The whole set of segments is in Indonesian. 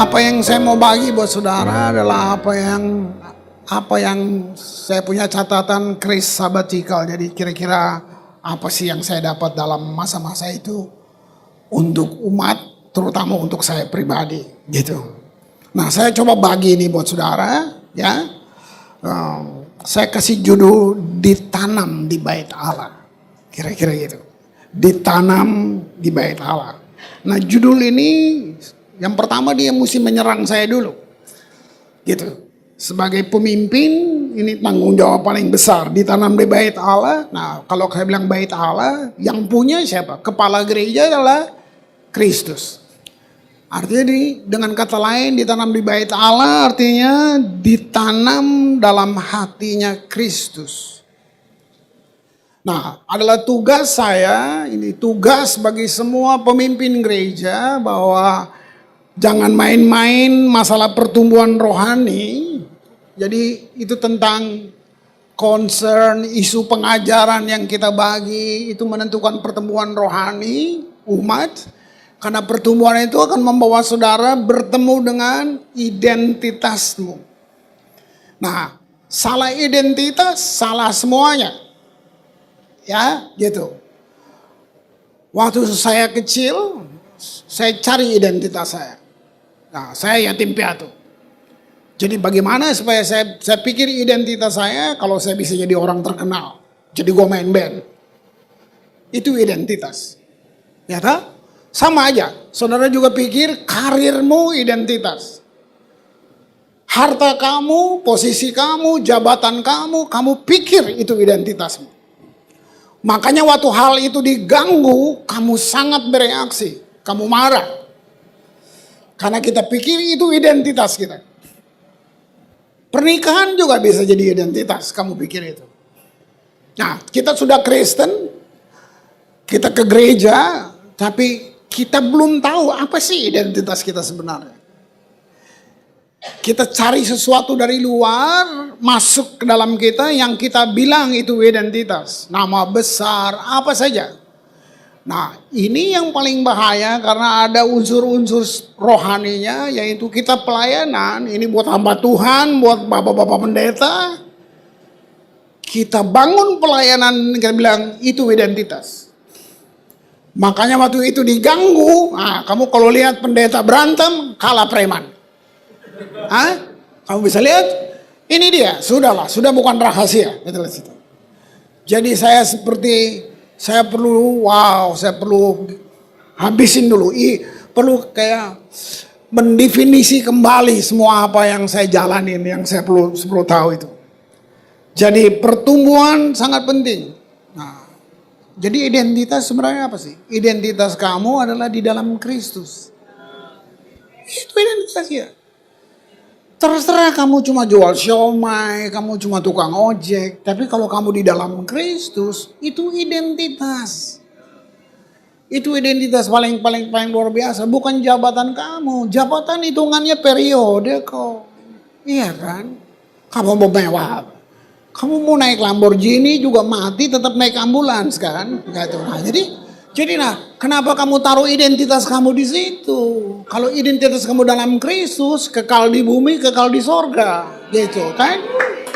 Apa yang saya mau bagi buat saudara adalah apa yang saya punya catatan Chris sabbatical. Jadi kira-kira apa sih yang saya dapat dalam masa-masa itu untuk umat, terutama untuk saya pribadi, gitu. Nah, saya coba bagi ini buat saudara, ya. Saya kasih judul ditanam di bait Allah, kira-kira gitu. Ditanam di bait Allah. Nah, judul ini yang pertama dia mesti menyerang saya dulu, gitu. Sebagai pemimpin ini tanggung jawab paling besar, ditanam di bait Allah. Nah, kalau saya bilang bait Allah, yang punya siapa? Kepala gereja adalah Kristus. Artinya dengan kata lain ditanam di bait Allah artinya ditanam dalam hatinya Kristus. Nah, adalah tugas saya, ini tugas bagi semua pemimpin gereja bahwa jangan main-main masalah pertumbuhan rohani. Jadi itu tentang concern, isu pengajaran yang kita bagi itu menentukan pertumbuhan rohani umat. Karena pertumbuhan itu akan membawa saudara bertemu dengan identitasmu. Nah, salah identitas, salah semuanya. Ya, gitu. Waktu saya kecil, saya cari identitas saya. Nah, saya yatim piatu. Jadi bagaimana supaya saya pikir identitas saya kalau saya bisa jadi orang terkenal. Jadi gue main band. Itu identitas. Ya tak? Sama aja, saudara juga pikir karirmu identitas. Harta kamu, posisi kamu, jabatan kamu pikir itu identitasmu. Makanya waktu hal itu diganggu, kamu sangat bereaksi, kamu marah. Karena kita pikir itu identitas kita. Pernikahan juga bisa jadi identitas, kamu pikir itu. Nah, kita sudah Kristen, kita ke gereja, tapi kita belum tahu apa sih identitas kita sebenarnya. Kita cari sesuatu dari luar, masuk ke dalam kita yang kita bilang itu identitas. Nama besar, apa saja. Nah, ini yang paling bahaya karena ada unsur-unsur rohaninya, yaitu kita pelayanan. Ini buat hamba Tuhan, buat bapak-bapak pendeta. Kita bangun pelayanan, kita bilang itu identitas. Makanya waktu itu diganggu, nah, kamu kalau lihat pendeta berantem, kalah preman. Hah? Kamu bisa lihat? Ini dia, sudahlah, sudah bukan rahasia. Jadi saya perlu habisin dulu. Perlu kayak mendefinisi kembali semua apa yang saya jalanin, yang saya perlu tahu itu. Jadi pertumbuhan sangat penting. Nah, jadi identitas sebenarnya apa sih? Identitas kamu adalah di dalam Kristus. Itu identitasnya. Terserah kamu cuma jual siomay, kamu cuma tukang ojek. Tapi kalau kamu di dalam Kristus, itu identitas. Itu identitas paling luar biasa. Bukan jabatan kamu. Jabatan hitungannya periode kok. Iya kan? Kamu mau mewah. Kamu mau naik Lamborghini juga mati tetap naik ambulans kan? Gitu. Nah, jadi kenapa kamu taruh identitas kamu di situ? Kalau identitas kamu dalam Kristus, kekal di bumi, kekal di sorga, gitu kan?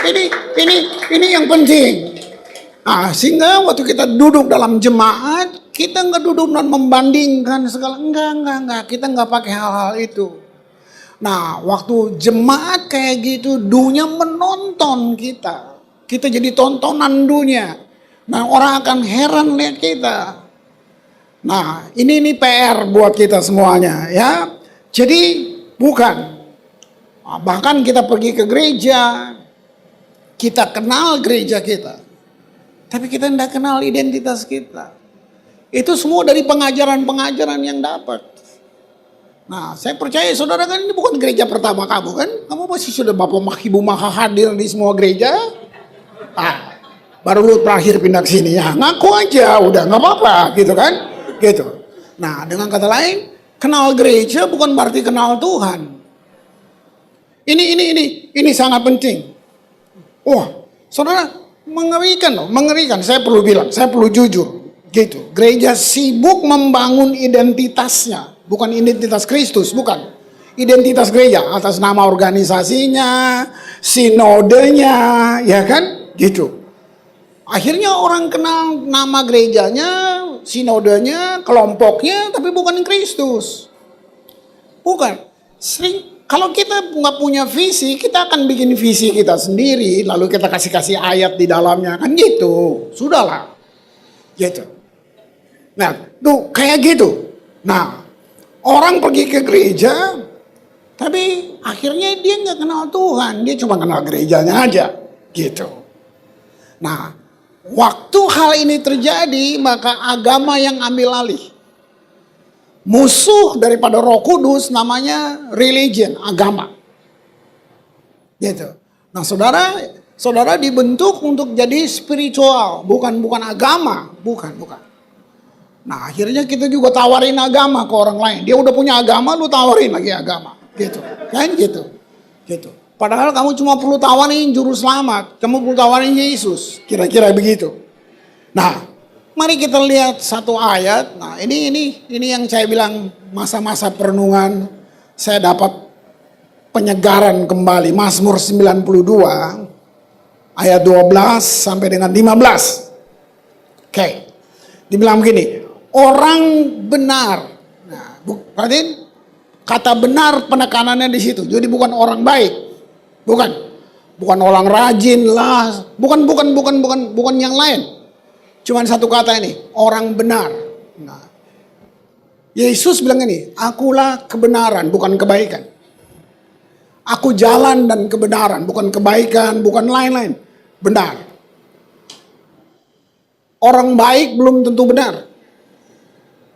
Ini yang penting. Nah, sehingga waktu kita duduk dalam jemaat, kita nggak duduk dan membandingkan segala, enggak, kita nggak pakai hal-hal itu. Nah, waktu jemaat kayak gitu, dunia menonton kita. Kita jadi tontonan dunia. Nah, orang akan heran lihat kita. Nah, ini PR buat kita semuanya, ya. Jadi bukan. Bahkan kita pergi ke gereja, kita kenal gereja kita. Tapi kita tidak kenal identitas kita. Itu semua dari pengajaran-pengajaran yang dapat. Nah, saya percaya saudara kan ini bukan gereja pertama kamu kan. Kamu pasti sudah Bapak Ibu Maha hadir di semua gereja. Baru lu terakhir pindah ke sini ya, ngaku aja udah nggak apa-apa gitu kan, gitu. Nah, dengan kata lain, kenal gereja bukan berarti kenal Tuhan. Ini sangat penting. Wah, saudara mengerikan loh, mengerikan. Saya perlu bilang, saya perlu jujur, gitu. Gereja sibuk membangun identitasnya, bukan identitas Kristus, bukan. identitas gereja atas nama organisasinya, sinodenya, ya kan? Gitu. Akhirnya orang kenal nama gerejanya, sinodenya, kelompoknya, tapi bukan Kristus. Bukan. Sering kalau kita nggak punya visi, kita akan bikin visi kita sendiri, lalu kita kasih ayat di dalamnya, kan gitu. Sudahlah. Gitu. Nah, tuh kayak gitu. Nah, orang pergi ke gereja, tapi akhirnya dia nggak kenal Tuhan, dia cuma kenal gerejanya aja, gitu. Nah, waktu hal ini terjadi, maka agama yang ambil alih. Musuh daripada Roh Kudus namanya religion, agama. Gitu. Nah, saudara dibentuk untuk jadi spiritual, bukan agama, bukan. Nah, akhirnya kita juga tawarin agama ke orang lain. Dia udah punya agama, lu tawarin lagi agama, gitu. Kan gitu. Gitu. Padahal kamu cuma perlu tawarin juru selamat, kamu perlu tawarin Yesus, kira-kira begitu. Nah, mari kita lihat satu ayat. Nah, ini yang saya bilang masa-masa perenungan saya dapat penyegaran kembali. Mazmur 92 ayat 12 sampai dengan 15. Oke. Dibilang begini, orang benar. Nah, perhatiin kata benar penekanannya di situ. Jadi bukan orang baik. Bukan orang rajin lah, bukan yang lain. Cuman satu kata ini, orang benar. Nah, Yesus bilang ini, akulah kebenaran, bukan kebaikan. Aku jalan dan kebenaran, bukan kebaikan, bukan lain-lain. Benar. Orang baik belum tentu benar.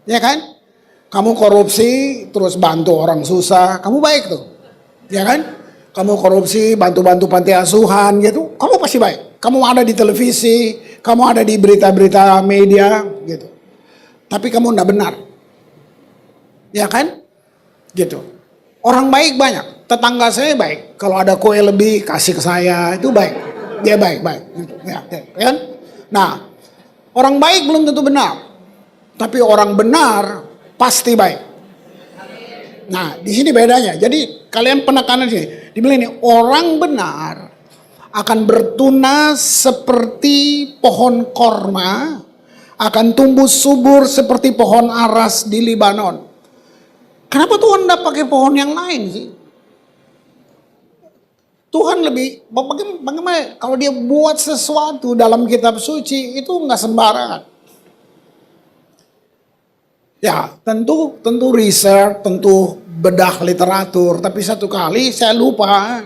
Ya kan? Kamu korupsi, terus bantu orang susah, kamu baik tuh. Ya kan? Kamu korupsi, bantu-bantu panti asuhan gitu, kamu pasti baik. Kamu ada di televisi, kamu ada di berita-berita media gitu. Tapi kamu enggak benar. Ya kan? Gitu. Orang baik banyak. Tetangga saya baik. Kalau ada kue lebih kasih ke saya, itu baik. Dia baik. Gitu. Ya kan? Nah, orang baik belum tentu benar. Tapi orang benar pasti baik. Nah, di sini bedanya. Jadi kalian penekanan sini. Dibilang ini orang benar akan bertunas seperti pohon korma, akan tumbuh subur seperti pohon aras di Libanon. Kenapa Tuhan tidak pakai pohon yang lain sih? Tuhan lebih, bagaimana kalau dia buat sesuatu dalam kitab suci itu nggak sembarangan. Ya, tentu riset, tentu bedah literatur, tapi satu kali saya lupa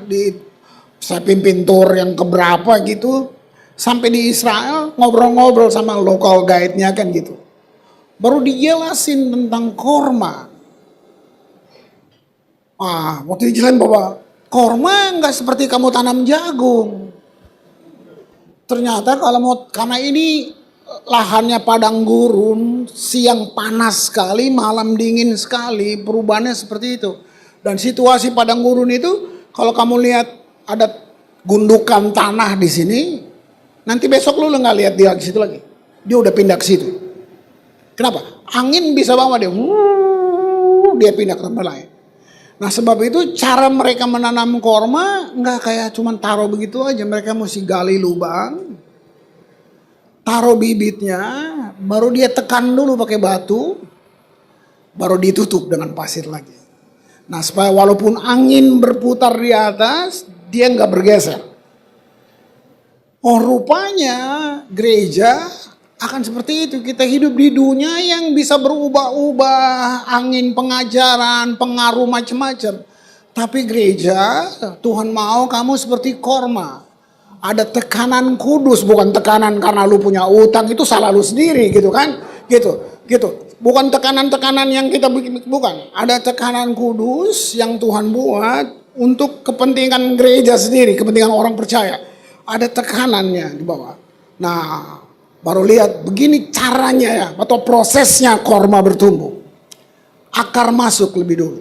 saya pimpin tour yang keberapa gitu, sampai di Israel ngobrol-ngobrol sama local guide-nya kan gitu. Baru dijelasin tentang korma. Waktu dijelasin bahwa korma nggak seperti kamu tanam jagung. Ternyata karena ini lahannya padang gurun, siang panas sekali, malam dingin sekali, perubahannya seperti itu. Dan situasi padang gurun itu, kalau kamu lihat ada gundukan tanah di sini, nanti besok lu nggak lihat dia di situ lagi. Dia udah pindah ke situ. Kenapa? Angin bisa bawa dia, dia pindah ke tempat lain. Nah, sebab itu cara mereka menanam korma nggak kayak cuman taruh begitu aja. Mereka mesti gali lubang, taruh bibitnya, baru dia tekan dulu pakai batu, baru ditutup dengan pasir lagi. Nah, supaya walaupun angin berputar di atas, dia nggak bergeser. Oh, rupanya gereja akan seperti itu. Kita hidup di dunia yang bisa berubah-ubah, angin pengajaran, pengaruh macam-macam. Tapi gereja, Tuhan mau kamu seperti korma. Ada tekanan kudus, bukan tekanan karena lu punya utang, itu salah lu sendiri gitu kan. Gitu. Bukan tekanan-tekanan yang kita bikin, bukan. Ada tekanan kudus yang Tuhan buat untuk kepentingan gereja sendiri, kepentingan orang percaya. Ada tekanannya di bawah. Nah, baru lihat begini caranya ya, atau prosesnya korma bertumbuh. Akar masuk lebih dulu.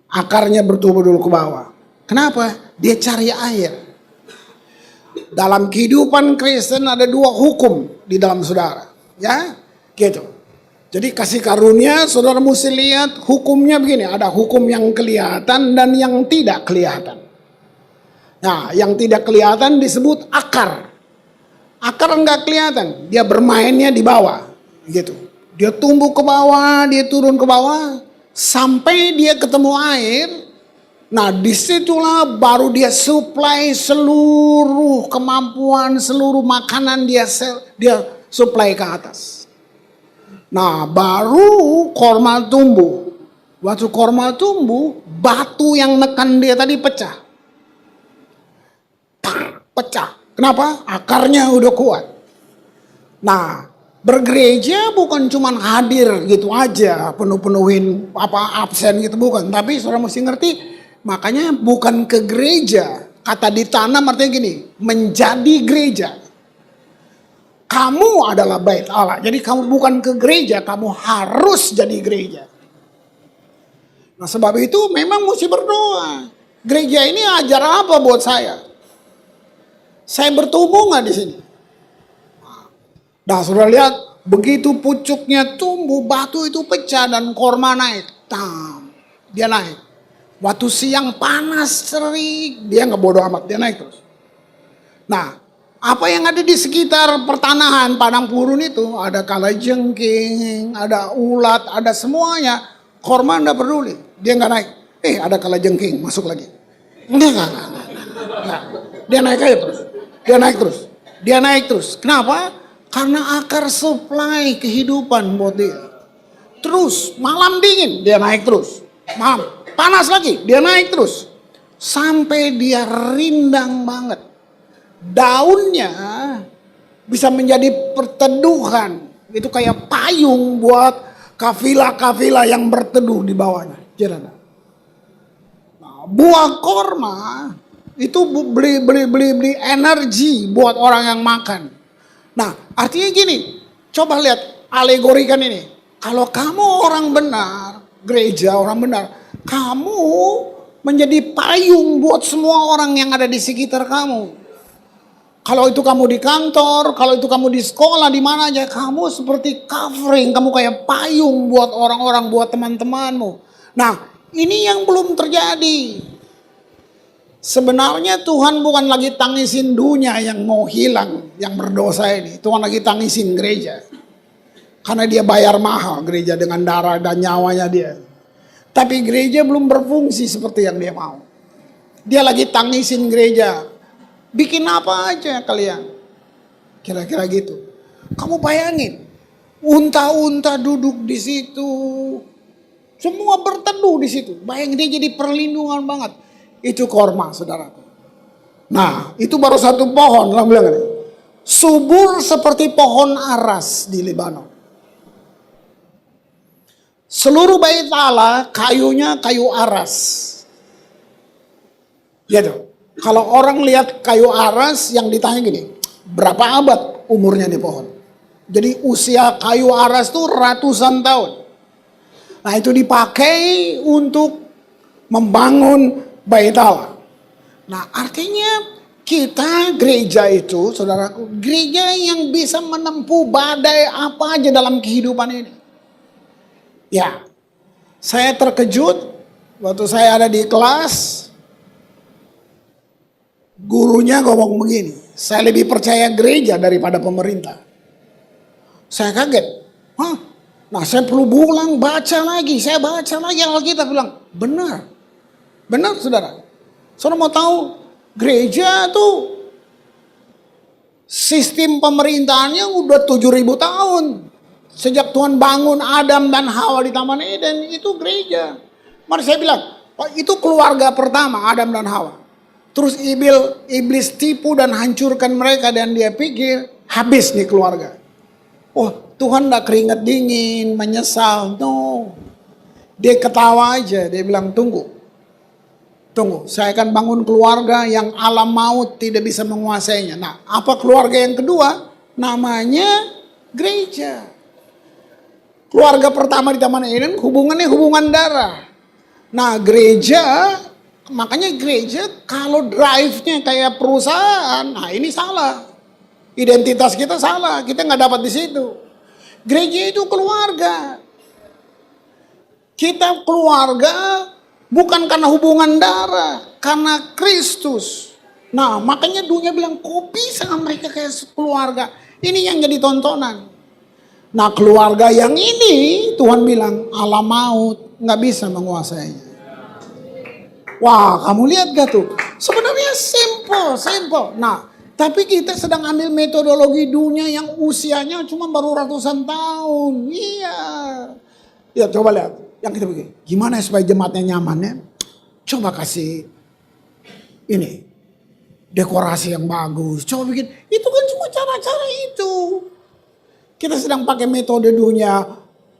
Akarnya bertumbuh dulu ke bawah. Kenapa? Dia cari air. Dalam kehidupan Kristen ada dua hukum di dalam saudara. Ya, gitu. Jadi kasih karunia, saudara mesti lihat hukumnya begini. Ada hukum yang kelihatan dan yang tidak kelihatan. Nah, yang tidak kelihatan disebut akar. Akar enggak kelihatan, dia bermainnya di bawah, gitu. Dia tumbuh ke bawah, dia turun ke bawah, sampai dia ketemu air. Nah, disitulah baru dia supply seluruh kemampuan, seluruh makanan dia supply ke atas. Nah, baru korma tumbuh. Waktu korma tumbuh, batu yang nekan dia tadi pecah. Pecah. Kenapa? Akarnya udah kuat. Nah, bergereja bukan cuma hadir gitu aja, penuhin absen gitu, bukan. Tapi saudara mesti ngerti, makanya bukan ke gereja. Kata ditanam artinya gini, menjadi gereja. Kamu adalah bait Allah. Jadi kamu bukan ke gereja, kamu harus jadi gereja. Nah, sebab itu memang mesti berdoa. Gereja ini ajar apa buat saya? Saya bertumbuh nggak di sini? Nah, sudah lihat begitu pucuknya tumbuh, batu itu pecah dan korma naik. Dia naik. Waktu siang panas terik, dia nggak bodoh amat, dia naik terus. Nah, apa yang ada di sekitar pertanahan padang gurun itu, ada kalajengking, ada ulat, ada semuanya. Korma nggak peduli, dia nggak naik. Ada kalajengking, masuk lagi. Enggak. Dia naik aja terus. Dia naik terus. Kenapa? Karena akar supply kehidupan buat dia. Terus malam dingin dia naik terus. Malam panas lagi dia naik terus. Sampai dia rindang banget. Daunnya bisa menjadi perteduhan. Itu kayak payung buat kafilah-kafilah yang berteduh di bawahnya. Nah, buah korma itu beli energi buat orang yang makan. Nah, artinya gini, coba lihat alegorikan ini. Kalau kamu orang benar, gereja orang benar, kamu menjadi payung buat semua orang yang ada di sekitar kamu. Kalau itu kamu di kantor, kalau itu kamu di sekolah, di mana aja, kamu seperti covering, kamu kayak payung buat orang-orang, buat teman-temanmu. Nah, ini yang belum terjadi. Sebenarnya Tuhan bukan lagi tangisin dunia yang mau hilang, yang berdosa ini. Tuhan lagi tangisin gereja. Karena dia bayar mahal gereja dengan darah dan nyawanya dia. Tapi gereja belum berfungsi seperti yang dia mau. Dia lagi tangisin gereja. Bikin apa aja kalian. Kira-kira gitu. Kamu bayangin. Unta-unta duduk di situ. Semua berteduh di situ. Bayangin dia jadi perlindungan banget. Itu korma, saudaraku. Nah, itu baru satu pohon. Orang bilang ini, subur seperti pohon aras di Lebanon. Seluruh bait Allah kayunya kayu aras. Gitu. Kalau orang lihat kayu aras, yang ditanya gini, berapa abad umurnya di pohon? Jadi usia kayu aras itu ratusan tahun. Nah, itu dipakai untuk membangun bait Allah. Nah, artinya kita gereja itu, saudaraku, gereja yang bisa menempuh badai apa aja dalam kehidupan ini. Ya, saya terkejut waktu saya ada di kelas, gurunya ngomong begini, saya lebih percaya gereja daripada pemerintah. Saya kaget. Nah, saya perlu baca lagi Alkitab, bilang, benar. Benar, saudara. Saudara mau tahu, gereja tuh sistem pemerintahannya udah 7.000 tahun. Sejak Tuhan bangun Adam dan Hawa di Taman Eden, itu gereja. Mari saya bilang, itu keluarga pertama, Adam dan Hawa. Terus iblis tipu dan hancurkan mereka, dan dia pikir habis nih keluarga. Tuhan gak keringat dingin, menyesal. No. Dia ketawa aja, dia bilang tunggu, saya akan bangun keluarga yang alam maut tidak bisa menguasainya. Nah, apa keluarga yang kedua? Namanya gereja. Keluarga pertama di Taman Eden hubungannya hubungan darah. Nah, makanya gereja kalau drive-nya kayak perusahaan, nah ini salah. Identitas kita salah, kita nggak dapat di situ. Gereja itu keluarga. Kita keluarga bukan karena hubungan darah, karena Kristus. Nah, makanya dunia bilang, kok bisa mereka kayak keluarga? Ini yang jadi tontonan. Nah, keluarga yang ini Tuhan bilang alam maut nggak bisa menguasainya. Wah, kamu lihat gak tuh? Sebenarnya simple. Nah, tapi kita sedang ambil metodologi dunia yang usianya cuma baru ratusan tahun. Iya. Ya coba lihat. Yang kita bikin. Gimana supaya jemaatnya nyaman ya? Coba kasih ini. Dekorasi yang bagus. Coba bikin. Itu kan cuma cara-cara itu. Kita sedang pakai metode dunia.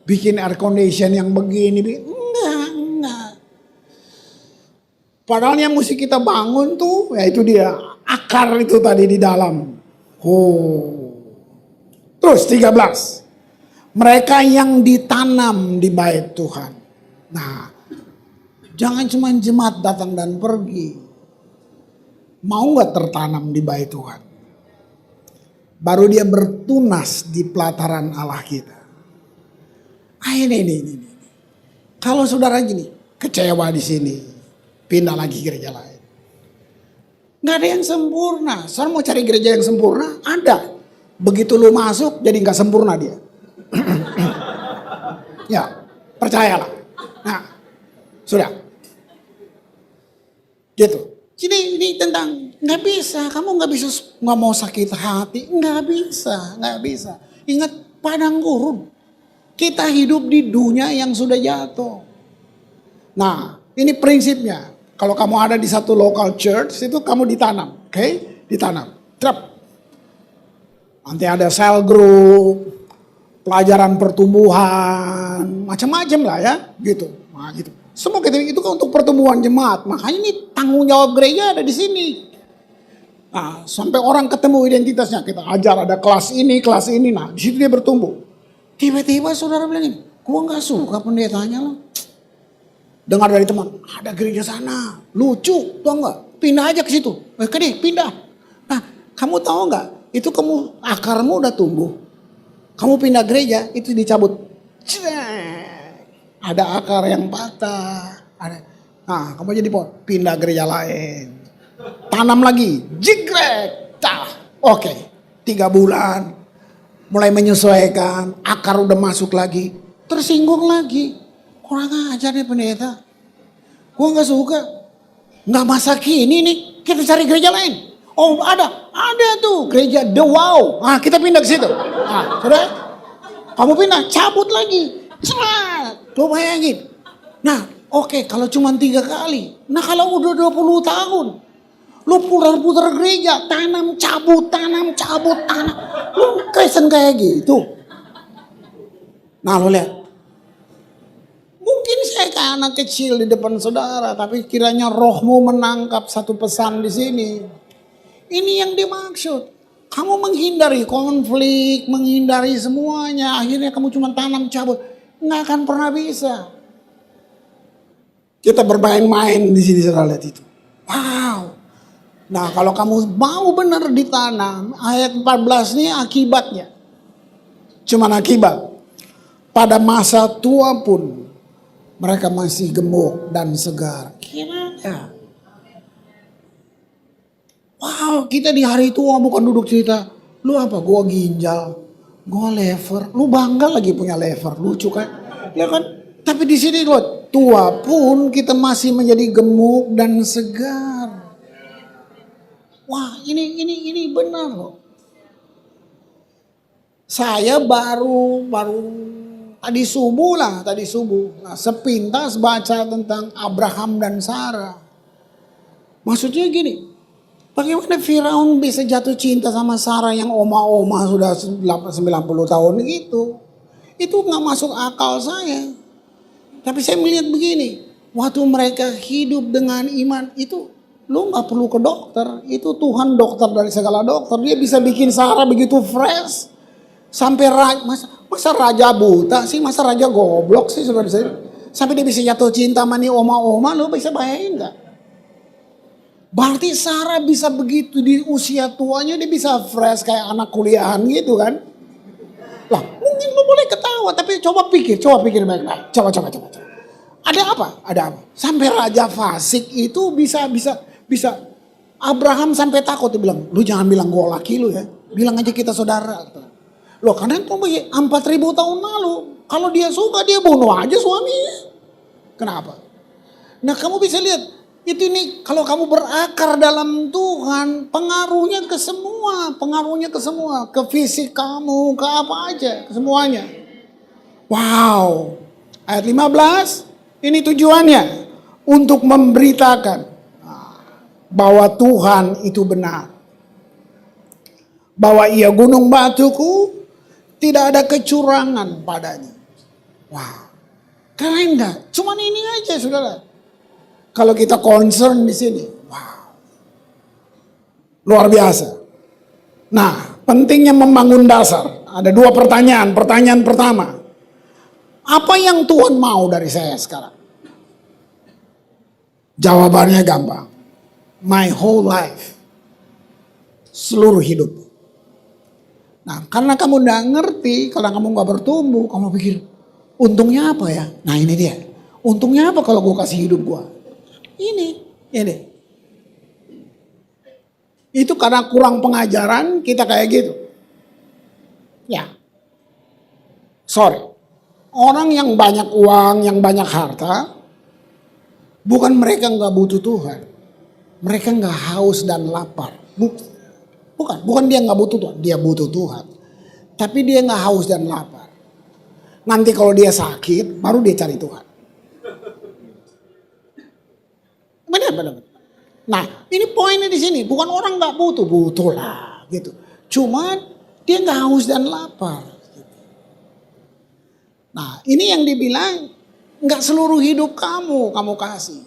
Bikin air condition yang begini. Enggak. Padahal yang mesti kita bangun tuh, ya itu dia, akar itu tadi di dalam. Terus 13. Mereka yang ditanam di bait Tuhan. Nah, jangan cuma jemaat datang dan pergi. Mau gak tertanam di bait Tuhan? Baru dia bertunas di pelataran Allah kita. Ini. Kalau saudara gini, kecewa di sini. Pindah lagi gereja lain. Gak ada yang sempurna. Saya mau cari gereja yang sempurna, ada. Begitu lu masuk, jadi gak sempurna dia. Ya, percayalah. Nah, sudah. Gitu. Jadi ini tentang gak bisa. Kamu gak bisa gak mau sakit hati. Gak bisa. Ingat padang gurun. Kita hidup di dunia yang sudah jatuh. Nah, ini prinsipnya. Kalau kamu ada di satu local church, itu kamu ditanam. Oke? Ditanam. Trap. Nanti ada cell group, pelajaran pertumbuhan, macam-macam lah ya. Gitu. Nah, gitu. Semua itu kan untuk pertumbuhan jemaat. Makanya ini tanggung jawab gereja ada di sini. Nah, sampai orang ketemu identitasnya. Kita ajar ada kelas ini. Nah, di situ dia bertumbuh. Tiba-tiba saudara bilang ini, gua gak suka pendetanya loh. Dengar dari teman, ada gereja sana, lucu, tau nggak? Pindah aja ke situ, pindah. Nah, kamu tahu nggak? Itu kamu akarmu udah tumbuh, kamu pindah gereja itu dicabut, ada akar yang patah, nah kamu jadi pindah gereja lain, tanam lagi, jigrek, oke, 3 bulan, mulai menyesuaikan, akar udah masuk lagi, tersinggung lagi. Kurang ajar nih pendeta. Gua gak suka. Gak masa kini nih. Kita cari gereja lain. Oh ada tuh gereja The Wow. Nah kita pindah ke situ. Nah sudah. Kamu pindah, cabut lagi. Cepat. Lo bayangin. Nah oke, kalau cuma 3 kali. Nah kalau udah 20 tahun. Lo putar-putar gereja. Tanam, cabut. Lo Kristen kayak gitu. Nah lo lihat. Mungkin saya kayak anak kecil di depan saudara, tapi kiranya rohmu menangkap satu pesan di sini. Ini yang dimaksud. Kamu menghindari konflik, menghindari semuanya. Akhirnya kamu cuma tanam cabut. Nggak akan pernah bisa. Kita bermain-main di sini saudara lihat itu. Wow. Nah kalau kamu mau benar ditanam, ayat 14 ini akibatnya. Cuman akibat. Pada masa tua pun mereka masih gemuk dan segar. Gimana? Wow, kita di hari tua bukan duduk cerita. Lu apa? Gua ginjal, gua lever. Lu bangga lagi punya lever, lucu kan? Ya kan? Tapi di sini loh, tua pun kita masih menjadi gemuk dan segar. Wah, ini benar loh. Saya baru tadi subuh. Nah, sepintas baca tentang Abraham dan Sarah. Maksudnya gini, bagaimana Firaun bisa jatuh cinta sama Sarah yang oma-oma sudah 90 tahun gitu. Itu gak masuk akal saya. Tapi saya melihat begini, waktu mereka hidup dengan iman itu, lu gak perlu ke dokter. Itu Tuhan dokter dari segala dokter. Dia bisa bikin Sarah begitu fresh. Sampai masa raja buta sih, masa raja goblok sih saudara saya. Sampai dia bisa jatuh cinta sama nih oma-oma, lo bisa bayangin gak? Berarti Sarah bisa begitu di usia tuanya dia bisa fresh kayak anak kuliahan gitu kan? Lah mungkin lo boleh coba pikir baik-baik. Coba. Ada apa? Sampai Raja Fasik itu bisa Abraham sampai takut, dia bilang, lu jangan bilang gua laki lu ya. Bilang aja kita saudara. Loh, karena 4.000 tahun lalu, kalau dia suka dia bunuh aja suaminya. Kenapa? Nah, kamu bisa lihat itu nih, kalau kamu berakar dalam Tuhan, pengaruhnya ke semua, ke fisik kamu, ke apa aja, ke semuanya. Wow. Ayat 15, ini tujuannya untuk memberitakan bahwa Tuhan itu benar. Bahwa ia gunung batuku, tidak ada kecurangan padanya. Wow. Keren gak? Cuman ini aja, saudara. Kalau kita concern di sini, wow, luar biasa. Nah, pentingnya membangun dasar. Ada 2 pertanyaan. Pertanyaan pertama, apa yang Tuhan mau dari saya sekarang? Jawabannya gampang. My whole life, seluruh hidup. Nah, karena kamu gak ngerti, kalau kamu gak bertumbuh, kamu pikir, untungnya apa ya? Nah, ini dia. Untungnya apa kalau gue kasih hidup gue? Ini. Itu karena kurang pengajaran kita kayak gitu. Ya. Sorry. Orang yang banyak uang, yang banyak harta, bukan mereka nggak butuh Tuhan. Mereka nggak haus dan lapar. Bukan dia nggak butuh Tuhan, dia butuh Tuhan. Tapi dia nggak haus dan lapar. Nanti kalau dia sakit, baru dia cari Tuhan. Benar. Nah, ini poinnya di sini. Bukan orang nggak butuh lah, gitu. Cuman dia nggak haus dan lapar. Gitu. Nah, ini yang dibilang nggak seluruh hidup kamu kasih.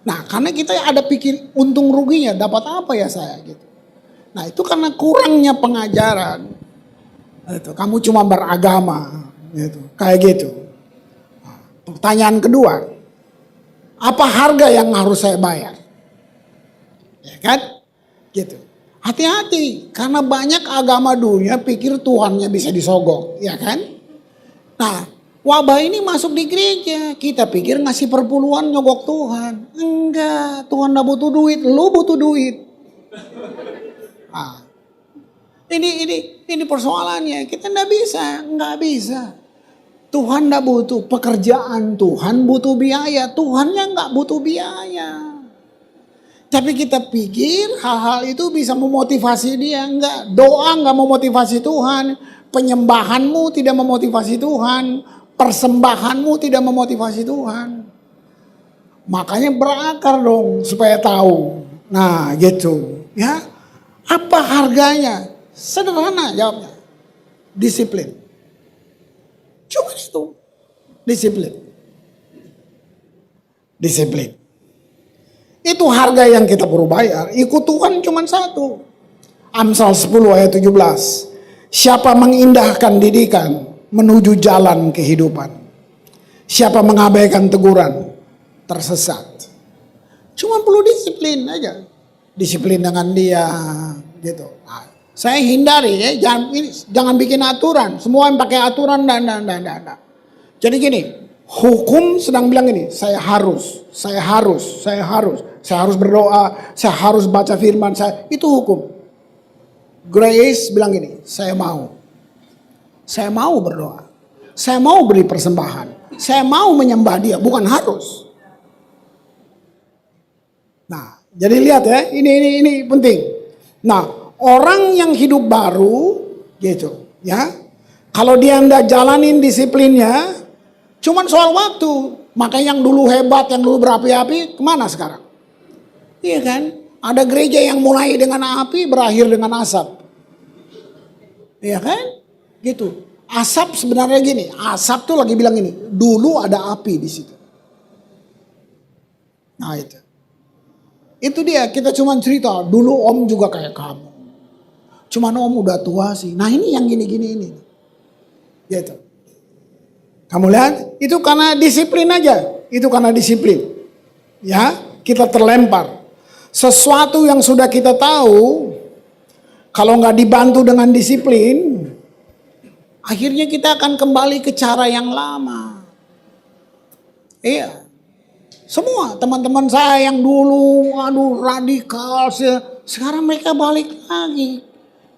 Nah, karena kita ada pikir untung ruginya, dapat apa ya saya, gitu. Nah, itu karena kurangnya pengajaran. Gitu. Kamu cuma beragama, gitu. Kayak gitu. Nah, pertanyaan kedua. Apa harga yang harus saya bayar? Ya kan? Gitu. Hati-hati. Karena banyak agama dunia pikir Tuhannya bisa disogok. Ya kan? Nah, wabah ini masuk di gereja. Kita pikir ngasih perpuluhan nyogok Tuhan. Enggak. Tuhan gak butuh duit. Lu butuh duit. Nah, ini persoalannya. Kita gak bisa. Tuhan gak butuh pekerjaan, Tuhan butuh biaya, Tuhannya gak butuh biaya. Tapi kita pikir hal-hal itu bisa memotivasi dia, enggak. Doa gak memotivasi Tuhan, penyembahanmu tidak memotivasi Tuhan, persembahanmu tidak memotivasi Tuhan. Makanya berakar dong supaya tahu. Nah gitu ya. Apa harganya? Sederhana jawabnya. Disiplin. Cuma itu. Disiplin. Itu harga yang kita perlu bayar. Ikut Tuhan cuma satu. Amsal 10 ayat 17. Siapa mengindahkan didikan menuju jalan kehidupan. Siapa mengabaikan teguran tersesat. Cuma perlu disiplin aja. Disiplin dengan dia gitu. Nah, saya hindari ya, jangan bikin aturan. Semua yang pakai aturan dan. Jadi gini, hukum sedang bilang ini, saya harus berdoa, saya harus baca firman, itu hukum. Grace bilang gini, saya mau berdoa, saya mau beri persembahan, saya mau menyembah dia, bukan harus. Nah, jadi lihat ya, ini penting. Nah, orang yang hidup baru gitu ya. Kalau dia ndak jalanin disiplinnya, cuman soal waktu. Makanya yang dulu hebat, yang dulu berapi-api, kemana sekarang? Iya kan? Ada gereja yang mulai dengan api, berakhir dengan asap. Iya kan? Gitu. Asap sebenarnya gini, asap tuh lagi bilang ini, dulu ada api di situ. Nah itu. Itu dia, kita cuma cerita, dulu om juga kayak kamu. Cuman om udah tua sih. Nah ini yang gini-gini ini. Gitu. Kamu lihat? Itu karena disiplin aja. Itu karena disiplin. Ya, kita terlempar. Sesuatu yang sudah kita tahu, kalau nggak dibantu dengan disiplin, akhirnya kita akan kembali ke cara yang lama. Iya. Semua teman-teman saya yang dulu, radikal, sekarang mereka balik lagi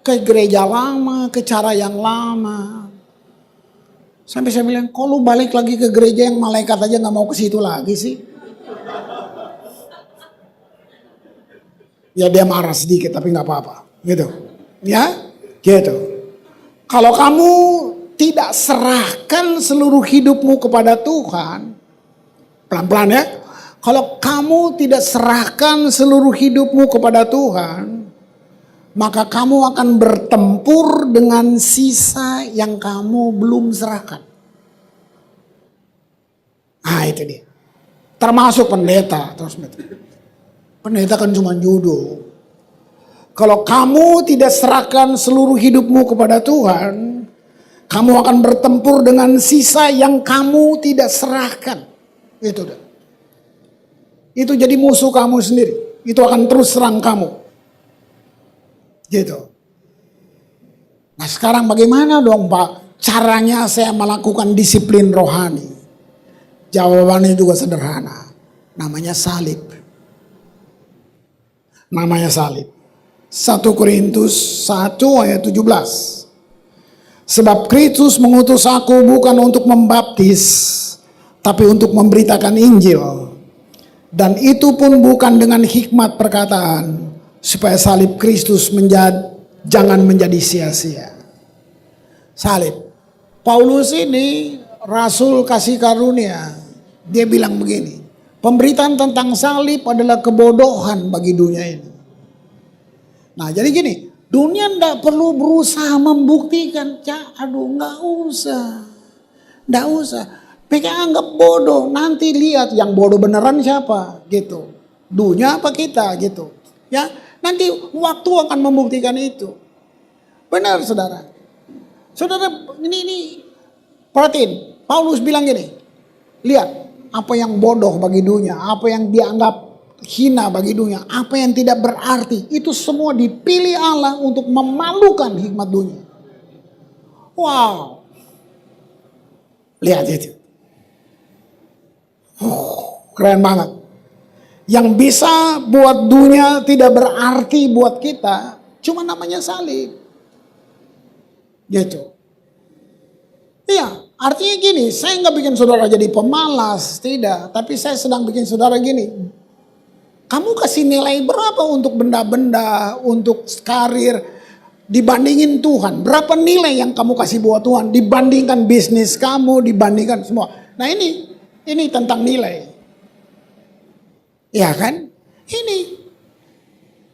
ke gereja lama, ke cara yang lama. Sampai saya bilang, kok lu balik lagi ke gereja yang malaikat aja gak mau ke situ lagi sih? Ya dia marah sedikit tapi gak apa-apa. Gitu. Ya, gitu. Kalau kamu tidak serahkan seluruh hidupmu kepada Tuhan, pelan-pelan ya. Kalau kamu tidak serahkan seluruh hidupmu kepada Tuhan, maka kamu akan bertempur dengan sisa yang kamu belum serahkan. Nah itu dia. Termasuk pendeta. Pendeta kan cuma judul. Kalau kamu tidak serahkan seluruh hidupmu kepada Tuhan, kamu akan bertempur dengan sisa yang kamu tidak serahkan. Itu udah. Itu jadi musuh kamu sendiri. Itu akan terus serang kamu. Gitu. Nah sekarang bagaimana dong Pak caranya saya melakukan disiplin rohani? Jawabannya juga sederhana. Namanya salib. Namanya salib. 1 Korintus 1 ayat 17. Sebab Kristus mengutus aku bukan untuk membaptis, tapi untuk memberitakan Injil. Dan itu pun bukan dengan hikmat perkataan, supaya salib Kristus jangan menjadi sia-sia. Salib. Paulus ini rasul kasih karunia. Dia bilang begini, pemberitaan tentang salib adalah kebodohan bagi dunia ini. Nah jadi gini, dunia tidak perlu berusaha membuktikan. Nggak usah. Mereka anggap bodoh, nanti lihat yang bodoh beneran siapa gitu. Dunia apa kita gitu. Ya, nanti waktu akan membuktikan itu. Benar saudara. Saudara ini perhatiin, Paulus bilang gini. Lihat apa yang bodoh bagi dunia, apa yang dianggap hina bagi dunia, apa yang tidak berarti, itu semua dipilih Allah untuk memalukan hikmat dunia. Wow. Lihat itu. Keren banget. Yang bisa buat dunia tidak berarti buat kita, cuma namanya salib. Gitu. Iya, artinya gini, saya nggak bikin saudara jadi pemalas, tidak. Tapi saya sedang bikin saudara gini. Kamu kasih nilai berapa untuk benda-benda, untuk karir, dibandingin Tuhan. Berapa nilai yang kamu kasih buat Tuhan, dibandingkan bisnis kamu, dibandingkan semua. Nah ini tentang nilai. Ya kan? Ini.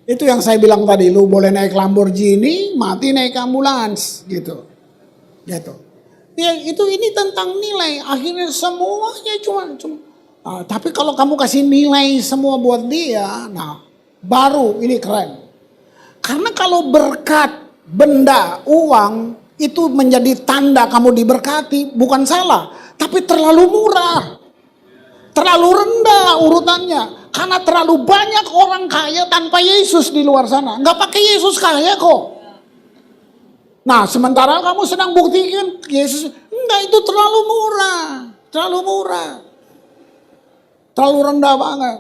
Itu yang saya bilang tadi, lu boleh naik Lamborghini, mati naik ambulans, gitu. Gitu. Ya ini tentang nilai. Akhirnya semuanya cuma. Tapi kalau kamu kasih nilai semua buat dia, nah baru ini keren. Karena kalau berkat, benda, uang itu menjadi tanda kamu diberkati, bukan salah, tapi terlalu murah. Terlalu rendah urutannya. Karena terlalu banyak orang kaya tanpa Yesus di luar sana. Nggak pakai Yesus kaya kok. Nah sementara kamu sedang buktikan Yesus. Enggak, itu terlalu murah. Terlalu murah. Terlalu rendah banget.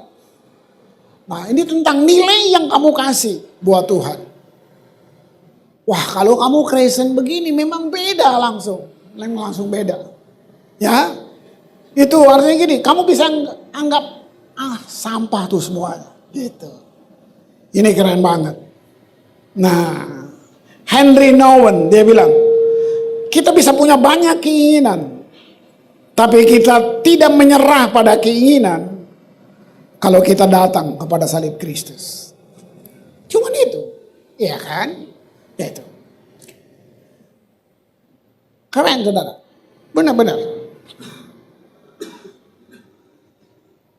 Nah ini tentang nilai yang kamu kasih buat Tuhan. Wah kalau kamu Kristen begini memang beda langsung. Langsung beda. Ya. Itu artinya gini, kamu bisa anggap sampah tuh semuanya, gitu. Ini keren banget. Nah, Henry Nouwen dia bilang, kita bisa punya banyak keinginan, tapi kita tidak menyerah pada keinginan kalau kita datang kepada salib Kristus. Cuman itu, ya kan? Ya itu. Keren saudara, benar-benar.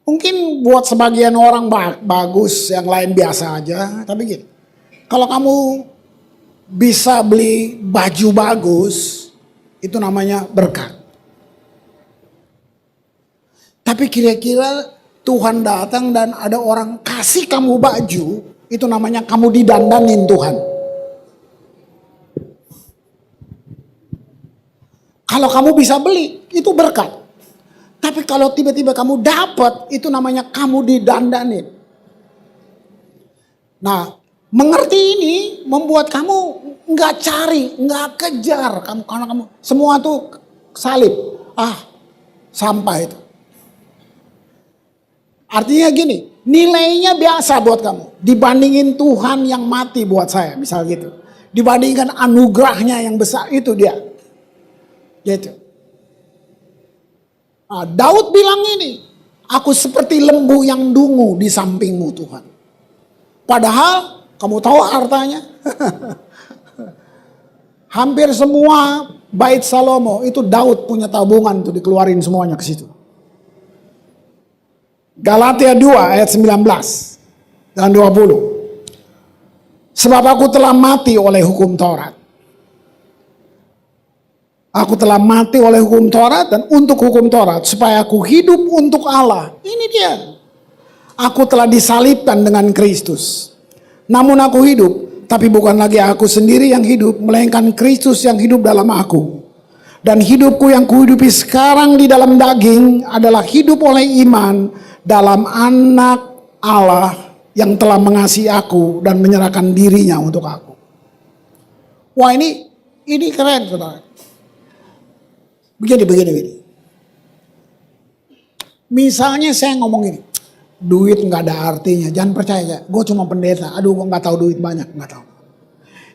Mungkin buat sebagian orang bagus, yang lain biasa aja. Tapi gini, kalau kamu bisa beli baju bagus, itu namanya berkat. Tapi kira-kira Tuhan datang dan ada orang kasih kamu baju, itu namanya kamu didandanin Tuhan. Kalau kamu bisa beli, itu berkat. Tapi kalau tiba-tiba kamu dapat, itu namanya kamu didandanin. Nah, mengerti ini membuat kamu nggak cari, nggak kejar. Karena kamu semua tuh salib. Sampah itu. Artinya gini, nilainya biasa buat kamu. Dibandingin Tuhan yang mati buat saya, misal gitu. Dibandingkan anugerahnya yang besar, itu dia. Gitu. Nah, Daud bilang ini, aku seperti lembu yang dungu di sampingmu Tuhan. Padahal, kamu tahu artanya? Hampir semua bait Salomo itu Daud punya tabungan tuh dikeluarin semuanya ke situ. Galatia 2 ayat 19 dan 20. Sebab aku telah mati oleh hukum Taurat. Aku telah mati oleh hukum Taurat dan untuk hukum Taurat supaya aku hidup untuk Allah. Ini dia. Aku telah disalibkan dengan Kristus. Namun aku hidup, tapi bukan lagi aku sendiri yang hidup, melainkan Kristus yang hidup dalam aku. Dan hidupku yang kuhidupi sekarang di dalam daging adalah hidup oleh iman dalam anak Allah yang telah mengasihi aku dan menyerahkan dirinya untuk aku. Wah, ini keren, saudara. Begini. Misalnya saya ngomong gini, duit nggak ada artinya, jangan percaya. Gue cuma pendeta, gue nggak tahu duit banyak, nggak tahu.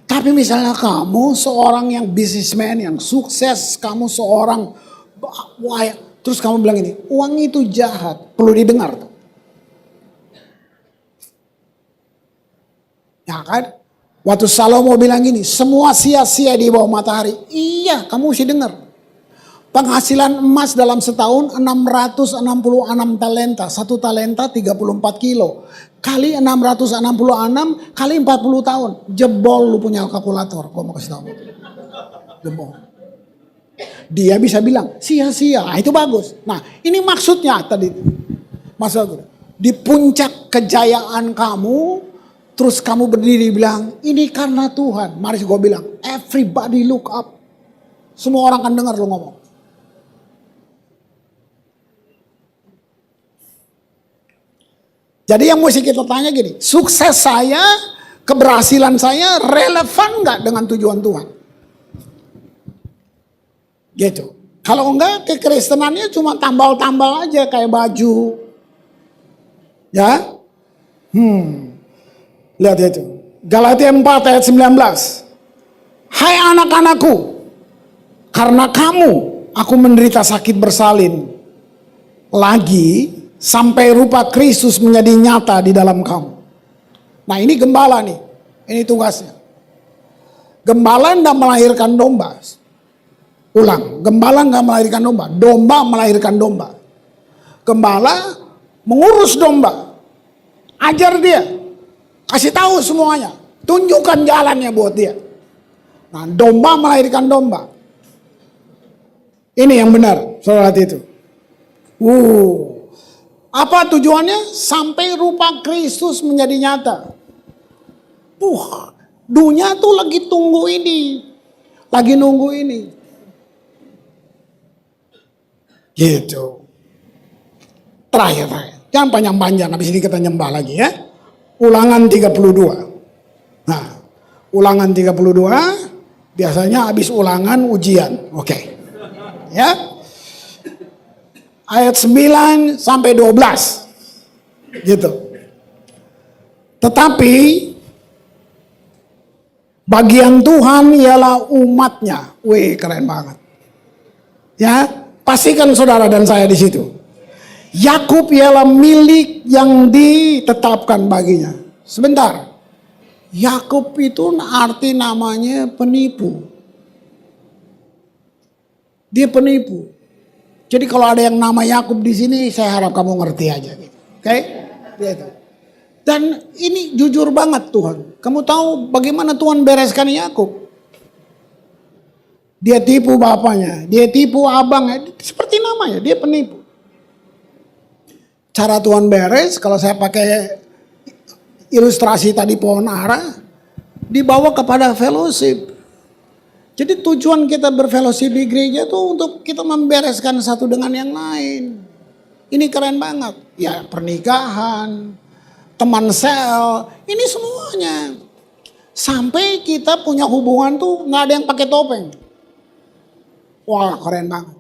Tapi misalnya kamu seorang yang businessman, yang sukses, kamu seorang, terus kamu bilang ini, uang itu jahat, perlu didengar tuh. Ya kan? Waktu Salomo bilang gini, semua sia-sia di bawah matahari. Iya, kamu mesti dengar. Penghasilan emas dalam setahun 666 talenta. 1 talenta 34 kilo. Kali 666 kali 40 tahun. Jebol lu punya kalkulator. Gua mau kasih tahu. Jebol. Dia bisa bilang sia-sia. Itu bagus. Nah, ini maksudnya tadi. Maksudnya di puncak kejayaan kamu, terus kamu berdiri bilang, ini karena Tuhan. Mari gue bilang, everybody look up. Semua orang akan dengar lu ngomong. Jadi yang mesti kita tanya gini, sukses saya, keberhasilan saya relevan nggak dengan tujuan Tuhan? Gitu. Kalau enggak, kekristenannya cuma tambal-tambal aja kayak baju. Ya? Lihat itu. Galatia 4 ayat 19. Hai anak-anakku, karena kamu aku menderita sakit bersalin lagi sampai rupa Kristus menjadi nyata di dalam kamu. Nah, ini gembala nih. Ini tugasnya. Gembala tidak melahirkan domba. Ulang, gembala nggak melahirkan domba. Domba melahirkan domba. Gembala mengurus domba. Ajar dia. Kasih tahu semuanya. Tunjukkan jalannya buat dia. Nah, domba melahirkan domba. Ini yang benar, saudara itu. Apa tujuannya? Sampai rupa Kristus menjadi nyata. Dunia tuh lagi tunggu ini. Lagi nunggu ini. Gitu. Terakhir. Jangan panjang-panjang, habis ini kita nyembah lagi ya. Ulangan 32. Nah, ulangan 32 biasanya habis ulangan ujian. Oke. Ya. Ayat 9 sampai 12. Gitu. Tetapi bagian Tuhan ialah umatnya. Wih, keren banget. Ya, pastikan saudara dan saya di situ. Yakub ialah milik yang ditetapkan baginya. Sebentar. Yakub itu arti namanya penipu. Dia penipu. Jadi kalau ada yang nama Yakub di sini, saya harap kamu ngerti aja. Oke? Gitu. Dan ini jujur banget Tuhan. Kamu tahu bagaimana Tuhan bereskan Yakub? Dia tipu bapaknya, dia tipu abangnya, seperti namanya, dia penipu. Cara Tuhan beres, kalau saya pakai ilustrasi tadi pohon ara, dibawa kepada fellowship. Jadi tujuan kita berfellowship di gereja tuh untuk kita membereskan satu dengan yang lain. Ini keren banget. Ya pernikahan, teman sel, ini semuanya. Sampai kita punya hubungan tuh nggak ada yang pakai topeng. Wah keren banget.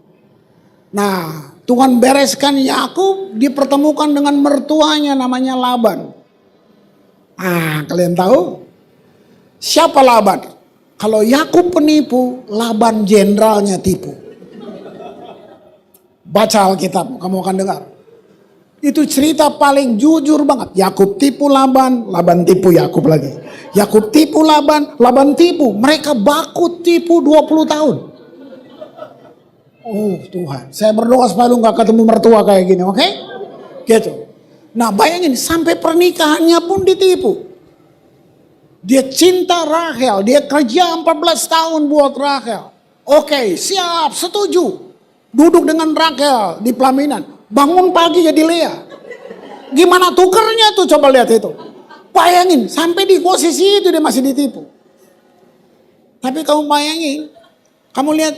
Nah Tuhan bereskan Yakub dipertemukan dengan mertuanya namanya Laban. Ah kalian tahu? Siapa Laban? Kalau Yakub penipu, Laban jenderalnya tipu. Baca Alkitab, kamu akan dengar. Itu cerita paling jujur banget. Yakub tipu Laban, Laban tipu Yakub lagi. Yakub tipu Laban, Laban tipu. Mereka baku tipu 20 tahun. Oh Tuhan, saya berdoa supaya lu gak ketemu mertua kayak gini, oke? Gitu. Nah bayangin, sampai pernikahannya pun ditipu. Dia cinta Rahel, dia kerja 14 tahun buat Rahel. Oke, siap, setuju. Duduk dengan Rahel di pelaminan. Bangun pagi jadi Lea. Gimana tukernya tuh, coba lihat itu. Bayangin, sampai di posisi itu dia masih ditipu. Tapi kamu bayangin, kamu lihat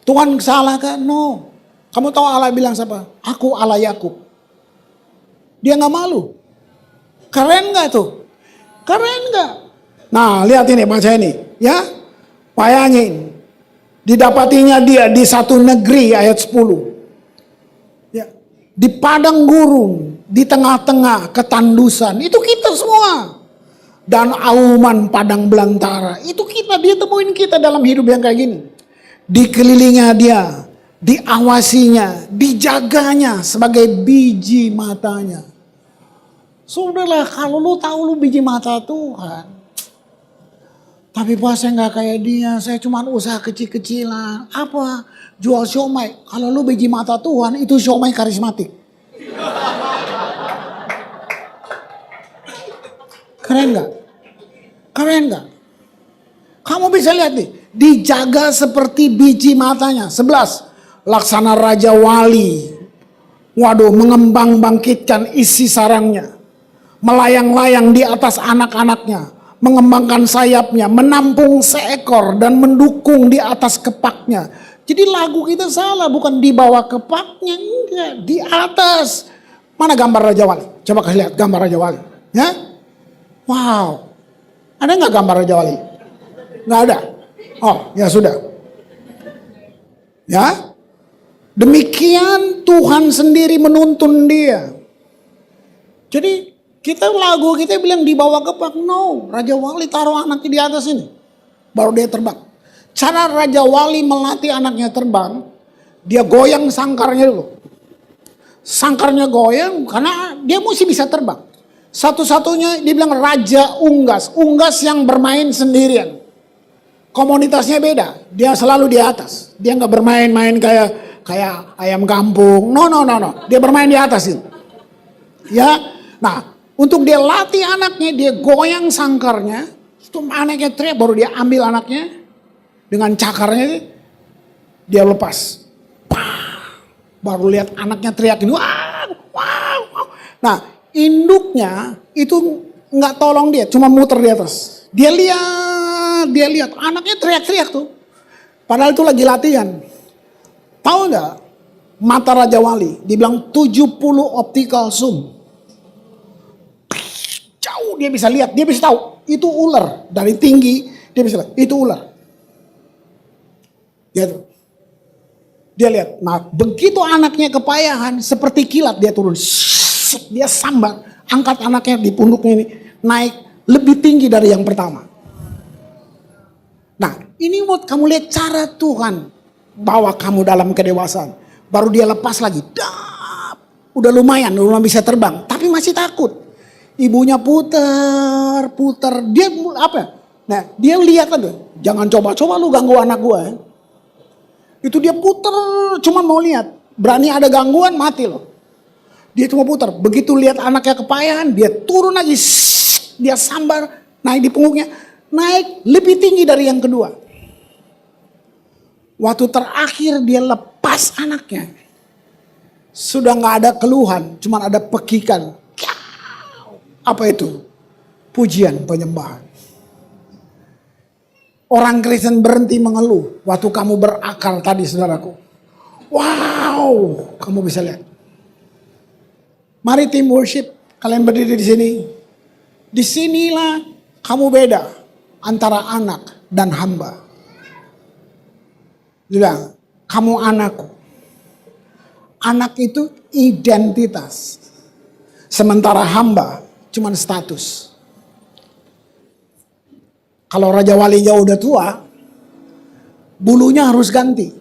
Tuhan salah kan? No. Kamu tahu Allah bilang siapa? Aku Allah Yakub. Dia gak malu. Keren gak tuh? Keren gak? Nah lihat ini, baca ini ya. Bayangin, didapatinya dia di satu negeri ayat 10 ya, di padang gurun, di tengah-tengah ketandusan. Itu kita semua. Dan auman padang belantara. Itu kita, dia temuin kita dalam hidup yang kayak gini. Dikelilingi dia, diawasinya, dijaganya sebagai biji matanya. Saudara, kalau lu tahu lu biji mata Tuhan, tapi Pak saya gak kayak dia, saya cuma usaha kecil-kecilan. Apa? Jual siomay. Kalau lu biji mata Tuhan, itu siomay karismatik. Keren gak? Keren gak? Kamu bisa lihat nih, dijaga seperti biji matanya. 11, laksana Raja Wali. Waduh, mengembang bangkitkan isi sarangnya. Melayang-layang di atas anak-anaknya. Mengembangkan sayapnya, menampung seekor dan mendukung di atas kepaknya. Jadi lagu kita salah, bukan di bawah kepaknya, enggak, di atas. Mana gambar Raja Wali? Coba kasih lihat gambar Raja Wali. Ya? Wow. Ada nggak gambar Raja Wali? Nggak ada. Oh, ya sudah. Ya. Demikian Tuhan sendiri menuntun dia. Jadi kita lagu kita bilang di bawah kepak. No, Raja Wali taruh anaknya di atas ini. Baru dia terbang. Cara Raja Wali melatih anaknya terbang, dia goyang sangkarnya dulu. Sangkarnya goyang karena dia mesti bisa terbang. Satu-satunya dia bilang Raja Unggas. Unggas yang bermain sendirian. Komunitasnya beda. Dia selalu di atas. Dia nggak bermain-main kayak ayam kampung. No. Dia bermain di atas itu. Ya, nah. Untuk dia latih anaknya, dia goyang sangkarnya. Itu anaknya teriak, baru dia ambil anaknya. Dengan cakarnya, dia lepas. Baru lihat anaknya teriak ini. Wow. Nah, induknya itu nggak tolong dia, cuma muter di atas. Dia lihat. Anaknya teriak-teriak tuh. Padahal itu lagi latihan. Tahu nggak? Mata Raja Wali, dibilang 70 optical zoom. Jauh dia bisa lihat, dia bisa tahu itu ular dari tinggi, dia bisa lihat itu ular. Dia lihat. Nah, begitu anaknya kepayahan seperti kilat dia turun, dia sambar, angkat anaknya di punduknya ini naik lebih tinggi dari yang pertama. Nah, ini buat kamu lihat cara Tuhan bawa kamu dalam kedewasaan. Baru dia lepas lagi, udah lumayan bisa terbang, tapi masih takut. Ibunya putar, dia apa? Nah, dia lihat aja, jangan coba-coba lu ganggu anak gua. Ya. Itu dia putar, cuma mau lihat. Berani ada gangguan, mati loh. Dia cuma putar. Begitu lihat anaknya kepayahan, dia turun lagi, dia sambar, naik di punggungnya, naik lebih tinggi dari yang kedua. Waktu terakhir dia lepas anaknya, sudah nggak ada keluhan, cuma ada pekikan. Apa itu? Pujian penyembahan. Orang Kristen berhenti mengeluh waktu kamu berakal tadi, saudaraku. Wow, kamu bisa lihat. Mari tim worship, kalian berdiri di sini. Disinilah kamu beda antara anak dan hamba. Dia bilang, kamu anakku. Anak itu identitas. Sementara hamba cuma status. Kalau Raja Walinya udah tua, bulunya harus ganti.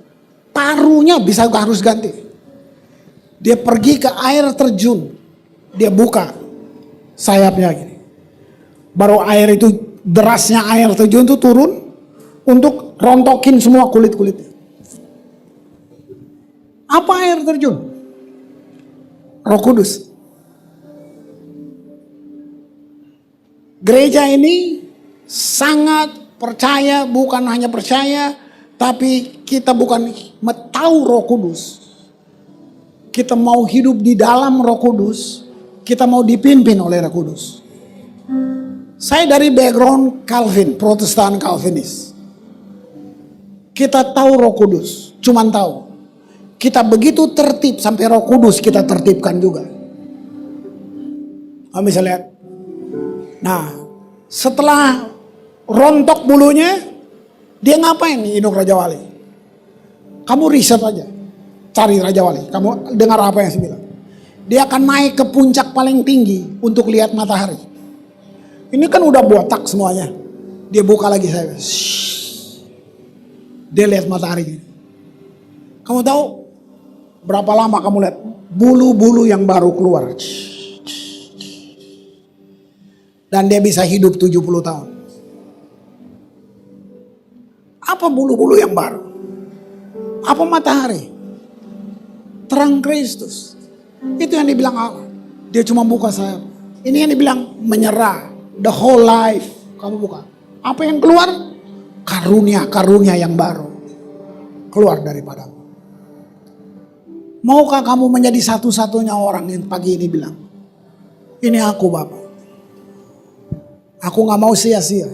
Parunya bisa harus ganti. Dia pergi ke air terjun. Dia buka sayapnya gini. Baru air itu, derasnya air terjun itu turun untuk rontokin semua kulit-kulitnya. Apa air terjun? Roh Kudus. Gereja ini sangat percaya, bukan hanya percaya, tapi kita bukan tahu Roh Kudus. Kita mau hidup di dalam Roh Kudus, kita mau dipimpin oleh Roh Kudus. Saya dari background Calvin, Protestan Calvinis. Kita tahu Roh Kudus, cuman tahu. Kita begitu tertib sampai Roh Kudus kita tertibkan juga. Kamu bisa lihat. Nah, setelah rontok bulunya, dia ngapain nih induk Raja Wali? Kamu riset aja, cari Raja Wali. Kamu dengar apa yang saya bilang? Dia akan naik ke puncak paling tinggi untuk lihat matahari. Ini kan udah botak semuanya. Dia buka lagi saya. Dia lihat matahari. Kamu tahu berapa lama kamu lihat bulu-bulu yang baru keluar? Dan dia bisa hidup 70 tahun. Apa bulu-bulu yang baru? Apa matahari? Terang Kristus. Itu yang dibilang Allah. Dia cuma buka sayap. Ini yang dibilang menyerah. The whole life. Kamu buka. Apa yang keluar? Karunia-karunia yang baru. Keluar daripadamu. Maukah kamu menjadi satu-satunya orang yang pagi ini bilang, ini aku Bapak. Aku gak mau sia-sia.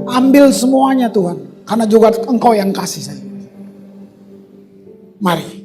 Ambil semuanya Tuhan. Karena juga Engkau yang kasih saya. Mari.